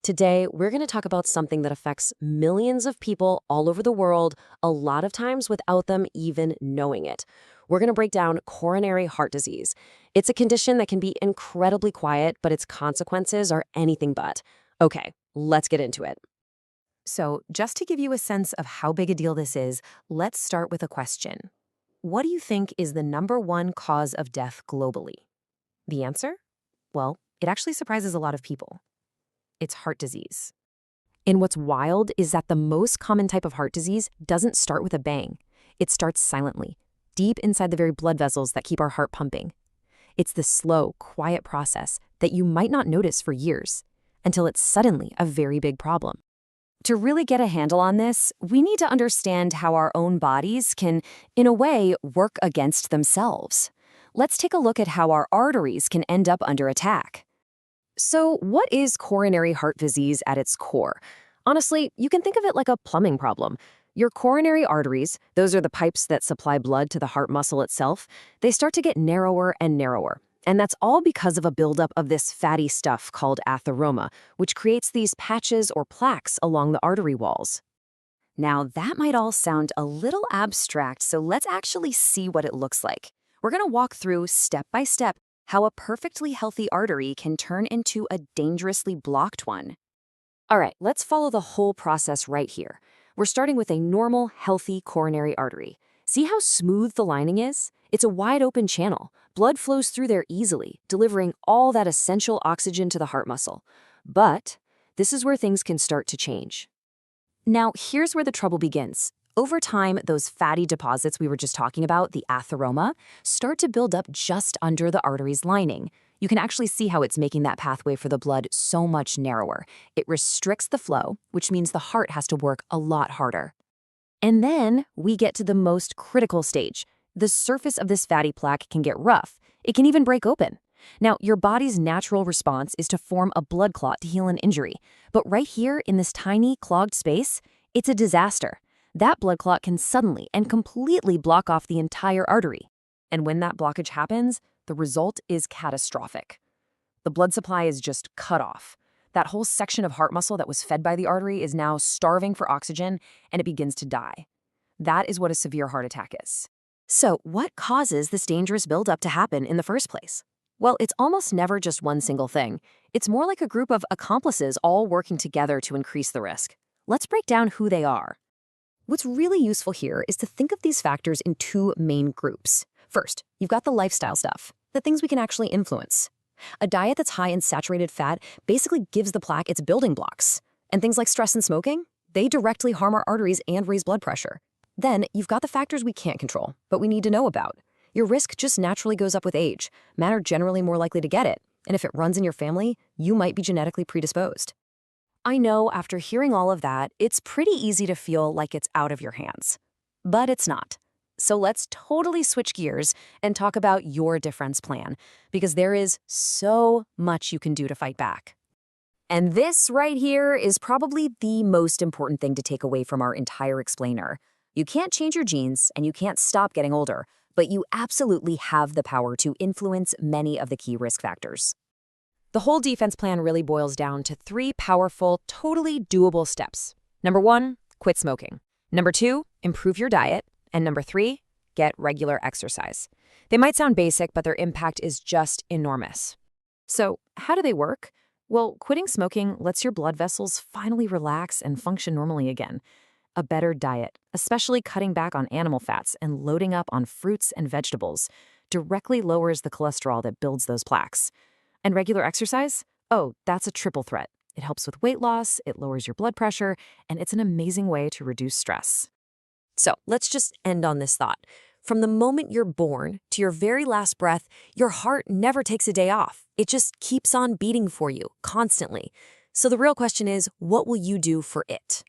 Today, we're going to talk about something that affects millions of people all over the world, a lot of times without them even knowing it. We're going to break down coronary heart disease. It's a condition that can be incredibly quiet, but its consequences are anything but. Okay, let's get into it. So, just to give you a sense of how big a deal this is, let's start with a question. What do you think is the #1 cause of death globally? The answer? Well, it actually surprises a lot of people. It's heart disease. And what's wild is that the most common type of heart disease doesn't start with a bang. It starts silently, deep inside the very blood vessels that keep our heart pumping. It's the slow, quiet process that you might not notice for years, until it's suddenly a very big problem. To really get a handle on this, we need to understand how our own bodies can, in a way, work against themselves. Let's take a look at how our arteries can end up under attack. So, what is coronary heart disease at its core? Honestly, you can think of it like a plumbing problem. Your coronary arteries, those are the pipes that supply blood to the heart muscle itself, they start to get narrower and narrower. And that's all because of a buildup of this fatty stuff called atheroma, which creates these patches or plaques along the artery walls. Now, that might all sound a little abstract, so let's actually see what it looks like. We're going to walk through step by step how a perfectly healthy artery can turn into a dangerously blocked one. All right, let's follow the whole process right here. We're starting with a normal, healthy coronary artery. See how smooth the lining is? It's a wide open channel. Blood flows through there easily, delivering all that essential oxygen to the heart muscle. But this is where things can start to change. Now, here's where the trouble begins. Over time, those fatty deposits we were just talking about, the atheroma, start to build up just under the artery's lining. You can actually see how it's making that pathway for the blood so much narrower. It restricts the flow, which means the heart has to work a lot harder. And then we get to the most critical stage. The surface of this fatty plaque can get rough. It can even break open. Now, your body's natural response is to form a blood clot to heal an injury. But right here in this tiny, clogged space, it's a disaster. That blood clot can suddenly and completely block off the entire artery. And when that blockage happens, the result is catastrophic. The blood supply is just cut off. That whole section of heart muscle that was fed by the artery is now starving for oxygen, and it begins to die. That is what a severe heart attack is. So, what causes this dangerous buildup to happen in the first place? Well, it's almost never just one single thing. It's more like a group of accomplices all working together to increase the risk. Let's break down who they are. What's really useful here is to think of these factors in two main groups. First, you've got the lifestyle stuff, the things we can actually influence. A diet that's high in saturated fat basically gives the plaque its building blocks. And things like stress and smoking, they directly harm our arteries and raise blood pressure. Then, you've got the factors we can't control, but we need to know about. Your risk just naturally goes up with age. Men are generally more likely to get it. And if it runs in your family, you might be genetically predisposed. I know after hearing all of that, it's pretty easy to feel like it's out of your hands. But it's not. So let's totally switch gears and talk about your defense plan, because there is so much you can do to fight back. And this right here is probably the most important thing to take away from our entire explainer. You can't change your genes and you can't stop getting older, but you absolutely have the power to influence many of the key risk factors. The whole defense plan really boils down to 3 powerful, totally doable steps. Number 1, quit smoking. Number 2, improve your diet. And number 3, get regular exercise. They might sound basic, but their impact is just enormous. So, how do they work? Well, quitting smoking lets your blood vessels finally relax and function normally again. A better diet, especially cutting back on animal fats and loading up on fruits and vegetables, directly lowers the cholesterol that builds those plaques. And regular exercise? Oh, that's a triple threat. It helps with weight loss, it lowers your blood pressure, and it's an amazing way to reduce stress. So let's just end on this thought. From the moment you're born to your very last breath, your heart never takes a day off. It just keeps on beating for you, constantly. So the real question is, what will you do for it?